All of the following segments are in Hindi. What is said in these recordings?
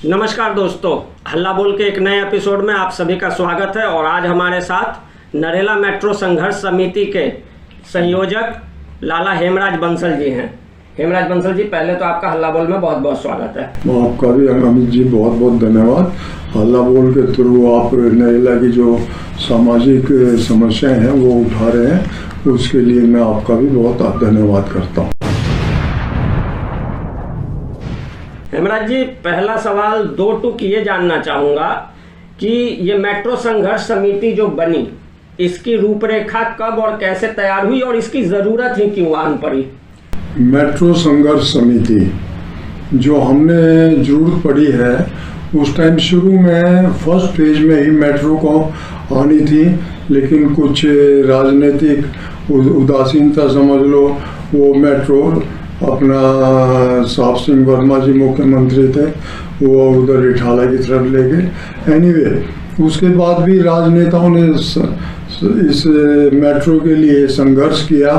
नमस्कार दोस्तों, हल्ला बोल के एक नए एपिसोड में आप सभी का स्वागत है। और आज हमारे साथ नरेला मेट्रो संघर्ष समिति के संयोजक लाला हेमराज बंसल जी हैं। हेमराज बंसल जी, पहले तो आपका हल्ला बोल में बहुत बहुत स्वागत है। आपका भी अमित जी बहुत बहुत धन्यवाद। हल्ला बोल के थ्रू आप नरेला की जो सामाजिक समस्याएं हैं वो उठा रहे हैं, उसके लिए मैं आपका भी बहुत धन्यवाद करता हूँ। हेमराज जी, पहला सवाल दो टूक ये जानना चाहूँगा कि ये मेट्रो संघर्ष समिति जो बनी, इसकी रूपरेखा कब और कैसे तैयार हुई और इसकी ज़रूरत ही क्यों आन पड़ी? मेट्रो संघर्ष समिति जो हमने जरूरत पड़ी है, उस टाइम शुरू में फर्स्ट फेज में ही मेट्रो को आनी थी, लेकिन कुछ राजनीतिक उदासीनता समझ लो, वो मेट्रो अपना साहब सिंह वर्मा जी मुख्यमंत्री थे, वो उधर रिठाला की तरफ ले गए। एनीवे, उसके बाद भी राजनेताओं ने इस मेट्रो के लिए संघर्ष किया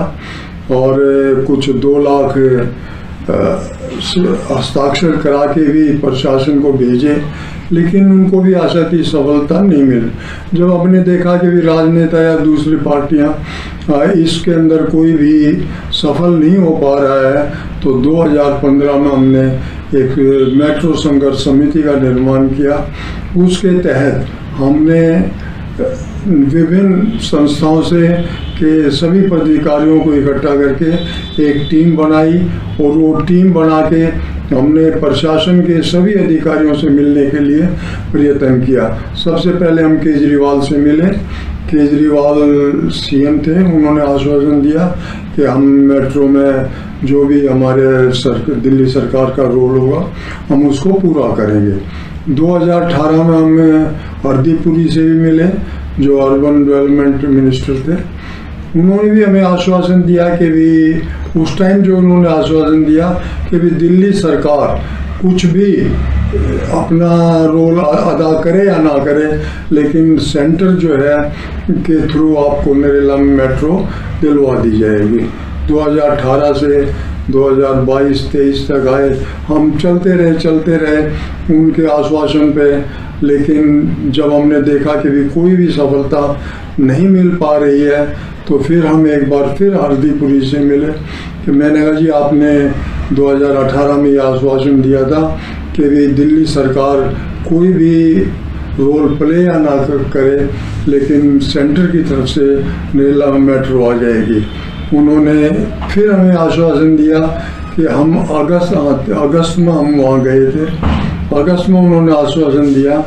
और कुछ 2 लाख हस्ताक्षर करा के भी प्रशासन को भेजे, लेकिन उनको भी आशा थी सफलता नहीं मिली। जब हमने देखा कि भी राजनेता या दूसरी पार्टियां इसके अंदर कोई भी सफल नहीं हो पा रहा है, तो 2015 में हमने एक मेट्रो संघर्ष समिति का निर्माण किया। उसके तहत हमने विभिन्न संस्थाओं से के सभी पदाधिकारियों को इकट्ठा करके एक टीम बनाई और वो टीम बना के हमने प्रशासन के सभी अधिकारियों से मिलने के लिए प्रयत्न किया। सबसे पहले हम केजरीवाल से मिले। केजरीवाल सीएम थे, उन्होंने आश्वासन दिया कि हम मेट्रो में जो भी हमारे दिल्ली सरकार का रोल होगा हम उसको पूरा करेंगे। 2018 में हम हरदीप पुरी से भी मिले, जो अर्बन डेवलपमेंट मिनिस्टर थे। उन्होंने भी हमें आश्वासन दिया कि भी उस टाइम जो उन्होंने आश्वासन दिया कि भी दिल्ली सरकार कुछ भी अपना रोल अदा करे या ना करे, लेकिन सेंटर जो है के थ्रू आपको नरेला में मेट्रो दिलवा दी जाएगी। 2018 से 2022-23 तक आए, हम चलते रहे उनके आश्वासन पे, लेकिन जब हमने देखा कि भी कोई भी सफलता नहीं मिल पा रही है, तो फिर हम एक बार फिर हरदीप पुरी से मिले कि मैंने कहा जी, आपने 2018 में ये आश्वासन दिया था कि भी दिल्ली सरकार कोई भी रोल प्ले या ना करे, लेकिन सेंटर की तरफ से नरेला में मेट्रो आ जाएगी। उन्होंने फिर हमें आश्वासन दिया कि हम अगस्त में हम वहाँ गए थे। अगस्त में उन्होंने आश्वासन दिया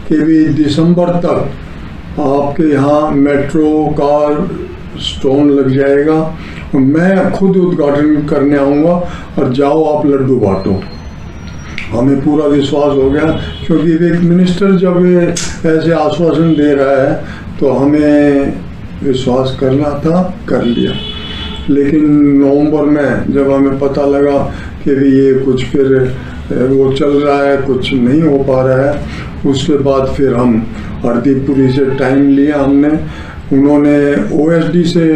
कि भी दिसंबर तक आपके यहाँ मेट्रो का स्टोन लग जाएगा और मैं खुद उद्घाटन करने आऊँगा और जाओ आप लड्डू बांटो। हमें पूरा विश्वास हो गया, क्योंकि एक मिनिस्टर जब ऐसे आश्वासन दे रहा है तो हमें विश्वास करना था, कर लिया। लेकिन नवंबर में जब हमें पता लगा कि भी ये कुछ फिर वो चल रहा है, कुछ नहीं हो पा रहा है, उसके बाद फिर हम हरदीप पुरी से टाइम लिया हमने। उन्होंने ओएसडी से,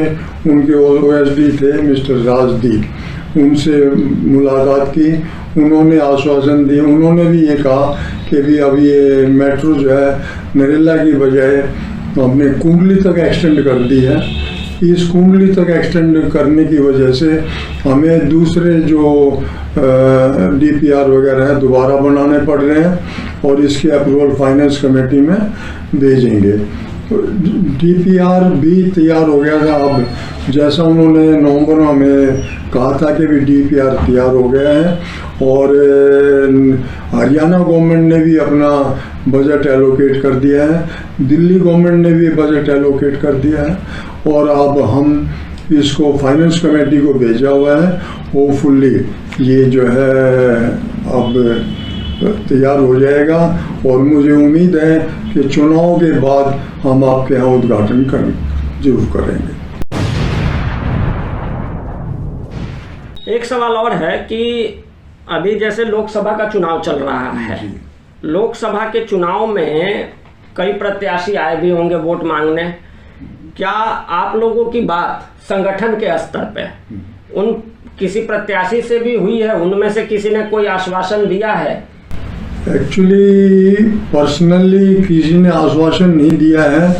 उनके ओएसडी थे मिस्टर राजदीप, उनसे मुलाकात की। उन्होंने आश्वासन दिए, उन्होंने भी ये कहा कि भी अब ये मेट्रो जो है नरेला की बजाय हमने कुंडली तक एक्सटेंड कर दी है। इस कुंडली तक एक्सटेंड करने की वजह से हमें दूसरे जो डीपीआर वगैरह है दोबारा बनाने पड़ रहे हैं और इसके अप्रूवल फाइनेंस कमेटी में भेजेंगे। डीपीआर भी तैयार हो गया था। अब जैसा उन्होंने नवंबर में हमें कहा था कि भी डीपीआर तैयार हो गया है और हरियाणा गवर्नमेंट ने भी अपना बजट एलोकेट कर दिया है, दिल्ली गवर्नमेंट ने भी बजट एलोकेट कर दिया है और अब हम इसको फाइनेंस कमेटी को भेजा हुआ है। होपफुली ये जो है अब तैयार हो जाएगा और मुझे उम्मीद है कि चुनाव के बाद हम आपके यहाँ उद्घाटन जरूर करेंगे। एक सवाल और है कि अभी जैसे लोकसभा का चुनाव चल रहा है, लोकसभा के चुनाव में कई प्रत्याशी आए भी होंगे वोट मांगने। क्या आप लोगों की बात संगठन के स्तर पे उन किसी प्रत्याशी से भी हुई है? उनमें से किसी ने कोई आश्वासन दिया है? एक्चुअली पर्सनली किसी ने आश्वासन नहीं दिया है।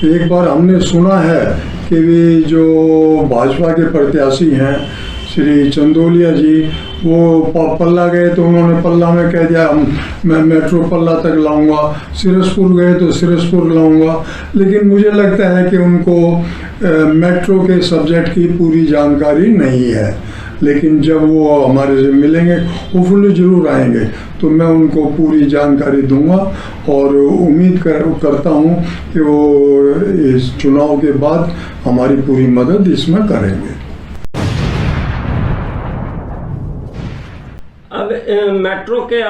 एक बार हमने सुना है कि वे जो भाजपा के प्रत्याशी हैं श्री चंदोलिया जी, वो पल्ला गए तो उन्होंने पल्ला में कह दिया मैं मेट्रो पल्ला तक लाऊंगा, सिरसपुर गए तो सिरसपुर लाऊंगा। लेकिन मुझे लगता है कि उनको मेट्रो के सब्जेक्ट की पूरी जानकारी नहीं है। लेकिन जब वो हमारे से मिलेंगे, होपफुली जरूर आएंगे, तो मैं उनको पूरी जानकारी दूंगा और उम्मीद करता हूं कि वो इस चुनाव के बाद हमारी पूरी मदद इसमें करेंगे। अब मेट्रो के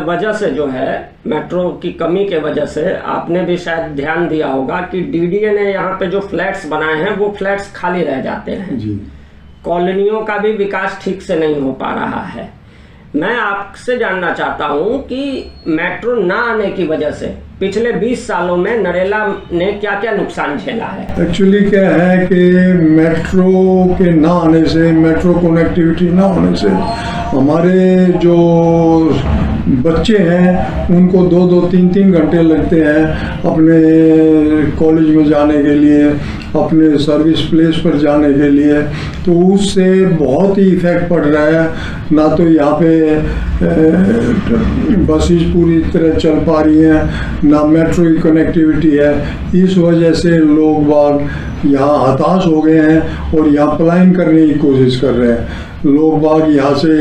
वजह से जो है, मेट्रो की कमी के वजह से आपने भी शायद ध्यान दिया होगा कि डीडीए ने यहाँ पे जो फ्लैट्स बनाए हैं वो फ्लैट्स खाली रह जाते हैं जी। कॉलोनियों का भी विकास ठीक से नहीं हो पा रहा है। मैं आपसे जानना चाहता हूं कि मेट्रो ना आने की वजह से पिछले 20 सालों में नरेला ने क्या क्या नुकसान झेला है। एक्चुअली क्या है कि मेट्रो के ना आने से, मेट्रो कनेक्टिविटी ना होने से हमारे जो बच्चे हैं उनको 2-2, 3-3 घंटे लगते हैं अपने कॉलेज में जाने के लिए, अपने सर्विस प्लेस पर जाने के लिए। तो उससे बहुत ही इफेक्ट पड़ रहा है। ना तो यहाँ पे बसेस पूरी तरह चल पा रही हैं, ना मेट्रो की कनेक्टिविटी है। इस वजह से लोग बाग यहाँ हताश हो गए हैं और यहाँ पलायन करने की कोशिश कर रहे हैं। लोग बाग यहाँ से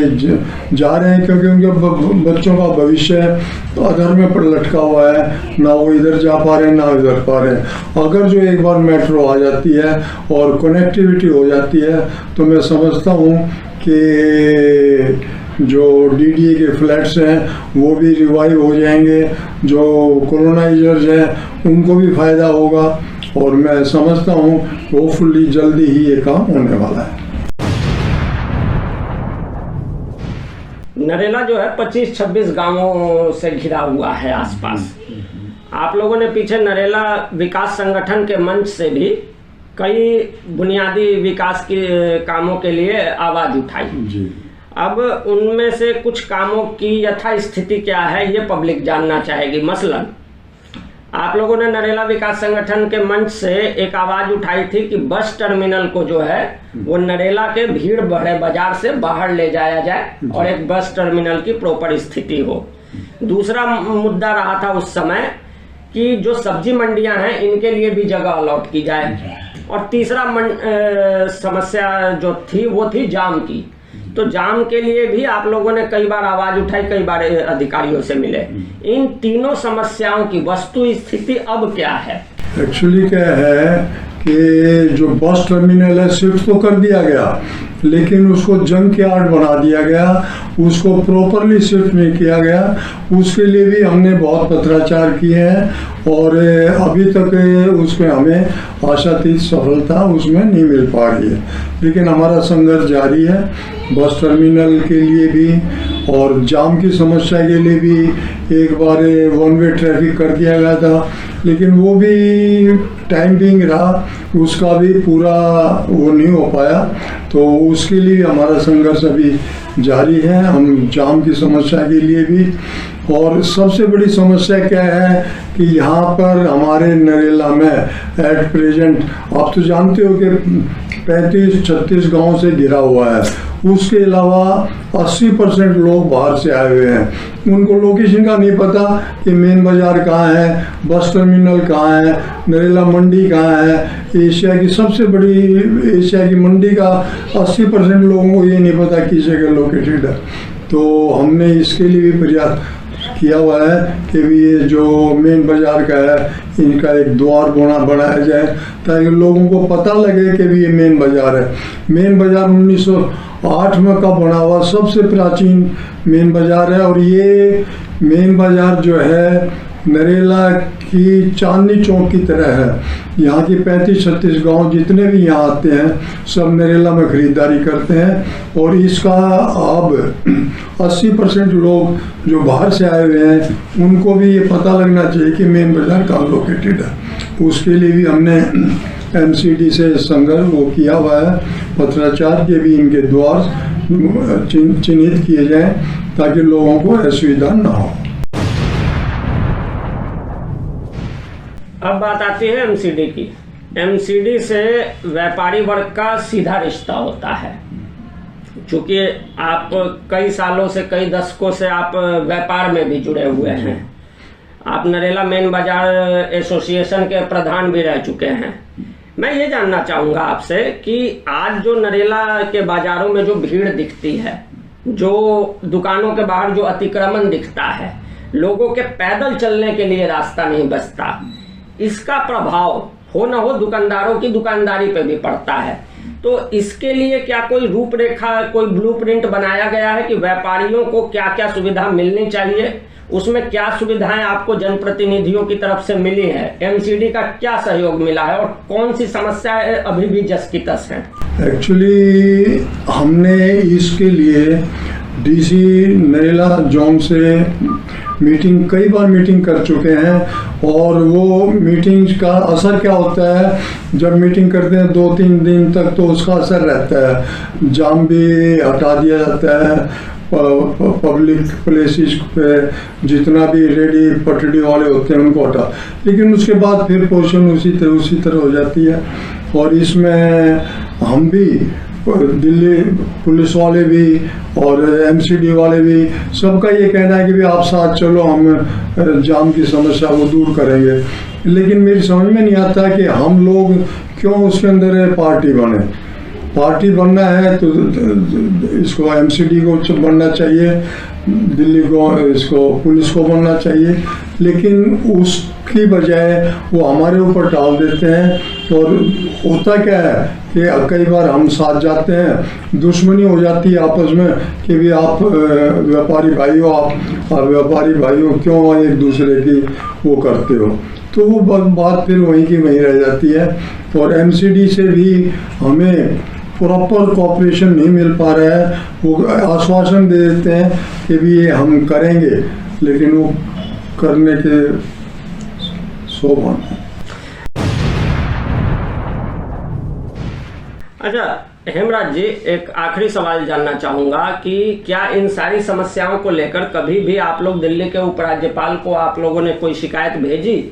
जा रहे हैं क्योंकि उनके बच्चों का भविष्य अधर में पर लटका हुआ है। ना वो इधर जा पा रहे हैं, ना इधर पा रहे हैं। अगर जो एक बार मेट्रो आ जाती है और कनेक्टिविटी हो जाती है तो मैं समझता हूँ कि जो डीडीए के फ्लैट्स हैं वो भी रिवाइव हो जाएंगे, जो कॉलोनाइजर्स हैं उनको भी फायदा होगा और मैं समझता हूँ होपफुली जल्दी ही ये काम होने वाला है। नरेला जो है 25-26 गांवों से घिरा हुआ है आसपास। आप लोगों ने पीछे नरेला विकास संगठन के मंच से भी कई बुनियादी विकास के कामों के लिए आवाज उठाई जी। अब उनमें से कुछ कामों की यथास्थिति क्या है ये पब्लिक जानना चाहेगी। मसलन आप लोगों ने नरेला विकास संगठन के मंच से एक आवाज उठाई थी कि बस टर्मिनल को जो है वो नरेला के भीड़ भरे बाजार से बाहर ले जाया जाए और एक बस टर्मिनल की प्रॉपर स्थिति हो। दूसरा मुद्दा रहा था उस समय कि जो सब्जी मंडियां हैं इनके लिए भी जगह अलॉट की जाए। और तीसरा समस्या जो थी वो थी जाम की। तो जाम के लिए भी आप लोगों ने कई बार आवाज उठाई, कई बार अधिकारियों से मिले। इन तीनों समस्याओं की वस्तु स्थिति अब क्या है? एक्चुअली क्या है कि जो बस टर्मिनल है शिफ्ट तो कर दिया गया, लेकिन उसको जंक यार्ड बना दिया गया, उसको प्रॉपरली शिफ्ट नहीं किया गया। उसके लिए भी हमने बहुत पत्राचार किए हैं और अभी तक उसमें हमें आशातीत सफलता उसमें नहीं मिल पा रही है। लेकिन हमारा संघर्ष जारी है बस टर्मिनल के लिए भी और जाम की समस्या के लिए भी। एक बार 1 वे ट्रैफिक कर दिया गया था, लेकिन वो भी टाइम बिंग रहा, उसका भी पूरा वो नहीं हो पाया। तो उसके लिए हमारा संघर्ष अभी जारी है, हम जाम की समस्या के लिए भी। और सबसे बड़ी समस्या क्या है कि यहाँ पर हमारे नरेला में एट प्रेजेंट आप तो जानते हो कि 35-36 गांव से घिरा हुआ है। उसके अलावा 80% लोग बाहर से आए हुए हैं। उनको लोकेशन का नहीं पता कि मेन बाजार कहाँ है, बस टर्मिनल कहाँ है, नरेला मंडी कहाँ है। एशिया की सबसे बड़ी एशिया की मंडी का 80% लोगों को ये नहीं पता किस जगह लोकेटेड है। तो हमने इसके लिए भी प्रयास किया हुआ है कि भी ये जो मेन बाजार का है इनका एक द्वार बनाया जाए ताकि लोगों को पता लगे कि भी ये मेन बाजार है। मेन बाजार 1908 में का बना हुआ सबसे प्राचीन मेन बाजार है और ये मेन बाजार जो है नरेला की चांदनी चौक की तरह है। यहाँ की 35-36 गांव जितने भी यहाँ आते हैं सब नरेला में खरीदारी करते हैं और इसका अब 80% लोग जो बाहर से आए हुए हैं उनको भी ये पता लगना चाहिए कि मेन बाजार कहाँ लोकेटेड है। उसके लिए भी हमने MCD से संघर्ष वो किया हुआ है, पत्राचार के भी इनके द्वार चिन्हित किए जाएं ताकि लोगों को असुविधा ना हो। अब बात आती है एमसीडी की। एमसीडी से व्यापारी वर्ग का सीधा रिश्ता होता है, क्योंकि आप कई सालों से, कई दशकों से आप व्यापार में भी जुड़े हुए हैं। आप नरेला मेन बाजार एसोसिएशन के प्रधान भी रह चुके हैं। मैं ये जानना चाहूँगा आपसे कि आज जो नरेला के बाजारों में जो भीड़ दिखती है, जो दुकानों के बाहर जो अतिक्रमण दिखता है, लोगों के पैदल चलने के लिए रास्ता नहीं बचता, इसका प्रभाव हो न हो दुकानदारों की दुकानदारी पे भी पड़ता है। तो इसके लिए क्या कोई रूपरेखा, कोई ब्लूप्रिंट बनाया गया है कि व्यापारियों को क्या क्या सुविधा मिलनी चाहिए? उसमें क्या सुविधाएं आपको जनप्रतिनिधियों की तरफ से मिली है? एमसीडी का क्या सहयोग मिला है और कौन सी समस्याएं अभी भी जस की तस हैं? एक्चुअली हमने इसके लिए डीसी नरेला जोन से मीटिंग, कई बार मीटिंग कर चुके हैं। और वो मीटिंग का असर क्या होता है, जब मीटिंग करते हैं 2-3 दिन तक तो उसका असर रहता है। जाम भी हटा दिया जाता है, पब्लिक प्लेसेस पे जितना भी रेडी पटड़ी वाले होते हैं उनको हटा, लेकिन उसके बाद फिर पोजीशन उसी तरह हो जाती है। और इसमें हम भी, दिल्ली पुलिस वाले भी और एमसीडी वाले भी, सबका ये कहना है कि भी आप साथ चलो, हम जाम की समस्या को दूर करेंगे। लेकिन मेरी समझ में नहीं आता कि हम लोग क्यों उसके अंदर पार्टी बने। पार्टी बनना है तो इसको एमसीडी को बनना चाहिए, दिल्ली को, इसको पुलिस को बनना चाहिए, लेकिन उसकी बजाय वो हमारे ऊपर डाल देते हैं। और होता क्या है कि कई बार हम साथ जाते हैं, दुश्मनी हो जाती है आपस में कि भी आप व्यापारी भाई हो, आप व्यापारी भाई हो, क्यों एक दूसरे की वो करते हो। तो वो बात फिर वहीं की वहीं रह जाती है। और एमसीडी से भी हमें प्रॉपर कोऑपरेशन नहीं मिल पा रहा है। वो आश्वासन दे देते हैं कि भी ये हम करेंगे, लेकिन वो करने के सोबत। अच्छा हेमराज जी, एक आखिरी सवाल जानना चाहूंगा कि क्या इन सारी समस्याओं को लेकर कभी भी आप लोग दिल्ली के उपराज्यपाल को आप लोगों ने कोई शिकायत भेजी?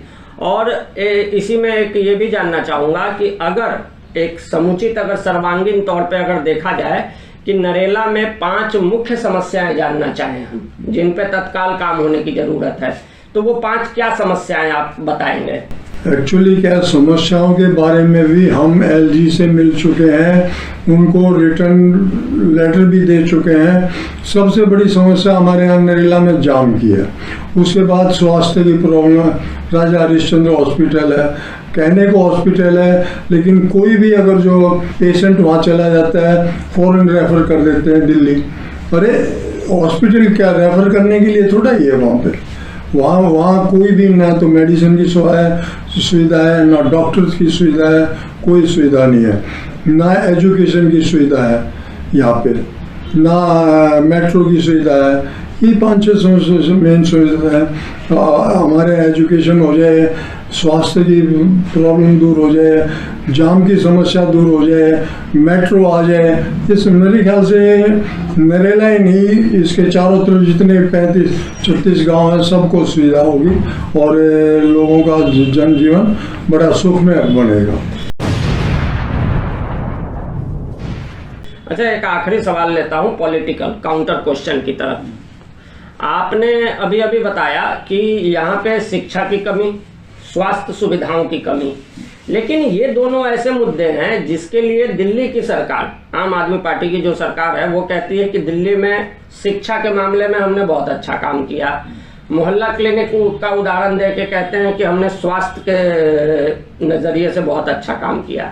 और इसी में एक ये भी जानना चाहूंगा कि अगर एक समुचित, अगर सर्वांगीण तौर पे अगर देखा जाए कि नरेला में 5 मुख्य समस्याएं जानना चाहें हम, जिन पे तत्काल काम होने की जरूरत है, तो वो 5 क्या समस्याएं आप बताएंगे? एक्चुअली क्या, समस्याओं के बारे में भी हम एलजी से मिल चुके हैं, उनको रिटर्न लेटर भी दे चुके हैं। सबसे बड़ी समस्या हमारे यहाँ नरेला में जाम की है। उसके बाद स्वास्थ्य की प्रॉब्लम, राजा हरिश्चंद्र हॉस्पिटल है, कहने को हॉस्पिटल है, लेकिन कोई भी अगर जो पेशेंट वहाँ चला जाता है फौरन रेफर कर देते हैं दिल्ली। अरे हॉस्पिटल क्या रेफर करने के लिए थोड़ा ही है वहाँ पे, वहाँ कोई भी ना तो मेडिसिन की सुविधा है, ना डॉक्टर्स की सुविधा है, कोई सुविधा नहीं है, ना एजुकेशन की सुविधा है यहाँ पे, ना मेट्रो की सुविधा है। ये 5-6 मेन सुविधा है। हमारे एजुकेशन हो जाए, स्वास्थ्य की प्रॉब्लम दूर हो जाए, जाम की समस्या दूर हो जाए, मेट्रो आ जाए, इस मेरे ख्याल से नरेला ही नहीं, इसके चारों तरफ जितने 35-36 गांव हैं सबको सुविधा होगी और लोगों का जनजीवन बड़ा सुखमय बनेगा। अच्छा, एक आखिरी सवाल लेता हूं पॉलिटिकल काउंटर क्वेश्चन की तरफ। आपने अभी अभी बताया कि यहाँ पे शिक्षा की कमी, स्वास्थ्य सुविधाओं की कमी, लेकिन ये दोनों ऐसे मुद्दे हैं जिसके लिए दिल्ली की सरकार, आम आदमी पार्टी की जो सरकार है, वो कहती है कि दिल्ली में शिक्षा के मामले में हमने बहुत अच्छा काम किया। मोहल्ला क्लिनिक का उदाहरण दे के कहते हैं कि हमने स्वास्थ्य के नजरिए से बहुत अच्छा काम किया।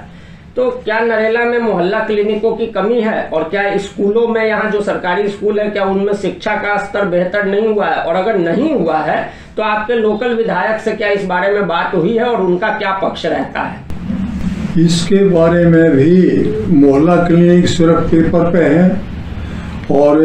तो क्या नरेला में मोहल्ला क्लिनिकों की कमी है? और क्या स्कूलों में, यहाँ जो सरकारी स्कूल है, क्या उनमें शिक्षा का स्तर बेहतर नहीं हुआ है? और अगर नहीं हुआ है तो आपके लोकल विधायक से क्या इस बारे में बात हुई है और उनका क्या पक्ष रहता है? इसके बारे में भी मोहल्ला क्लिनिक सिर्फ पेपर पे है और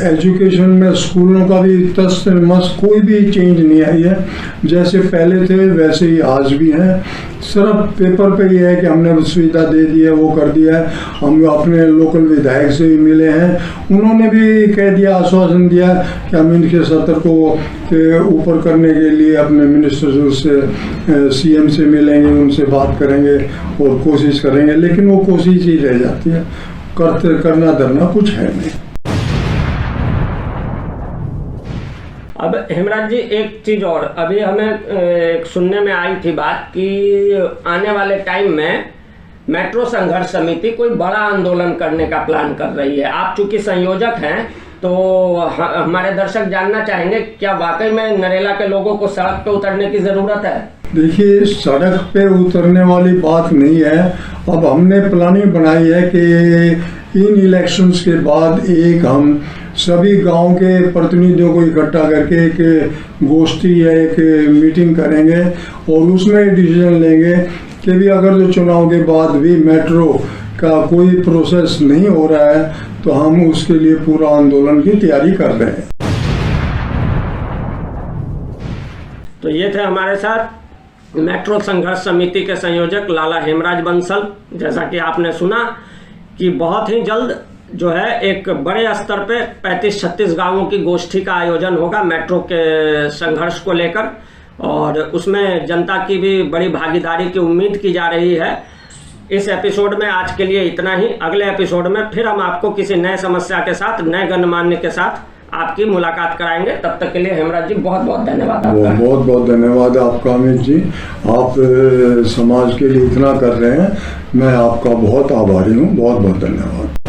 एजुकेशन में स्कूलों का भी तस मस कोई भी चेंज नहीं आई है। जैसे पहले थे वैसे ही आज भी हैं। सिर्फ पेपर पे ये है कि हमने सुविधा दे दी है, वो कर दिया है। हम अपने लोकल विधायक से भी मिले हैं, उन्होंने भी कह दिया, आश्वासन दिया कि हम इनके सत्र को के ऊपर करने के लिए अपने मिनिस्टर से सीएम से मिलेंगे, उनसे बात करेंगे और कोशिश करेंगे, लेकिन वो कोशिश ही रह जाती है, करना धरना कुछ है नहीं। अब हेमराज जी, एक चीज और अभी हमें एक सुनने में आई थी बात कि आने वाले टाइम में मेट्रो संघर्ष समिति कोई बड़ा आंदोलन करने का प्लान कर रही है। आप चूंकि संयोजक हैं तो हमारे दर्शक जानना चाहेंगे, क्या वाकई में नरेला के लोगों को सड़क पे उतरने की जरूरत है? देखिए, सड़क पे उतरने वाली बात नहीं है। अब हमने प्लानिंग बनाई है कि इन इलेक्शंस के बाद एक हम सभी गांव के प्रतिनिधियों को इकट्ठा करके एक गोष्ठी या एक मीटिंग करेंगे और उसमें डिसीजन लेंगे कि भी अगर जो चुनाव के बाद भी मेट्रो का कोई प्रोसेस नहीं हो रहा है तो हम उसके लिए पूरा आंदोलन की तैयारी कर रहे हैं। तो ये थे हमारे साथ मेट्रो संघर्ष समिति के संयोजक लाला हेमराज बंसल। जैसा कि आपने सुना कि बहुत ही जल्द जो है एक बड़े स्तर पे 35-36 गांवों की गोष्ठी का आयोजन होगा मेट्रो के संघर्ष को लेकर, और उसमें जनता की भी बड़ी भागीदारी की उम्मीद की जा रही है। इस एपिसोड में आज के लिए इतना ही। अगले एपिसोड में फिर हम आपको किसी नए समस्या के साथ, नए गणमान्य के साथ आपकी मुलाकात कराएंगे। तब तक के लिए हेमराज जी बहुत बहुत धन्यवाद आपका। बहुत बहुत धन्यवाद आपका अमित जी। आप समाज के लिए इतना कर रहे हैं, मैं आपका बहुत आभारी हूँ। बहुत बहुत धन्यवाद।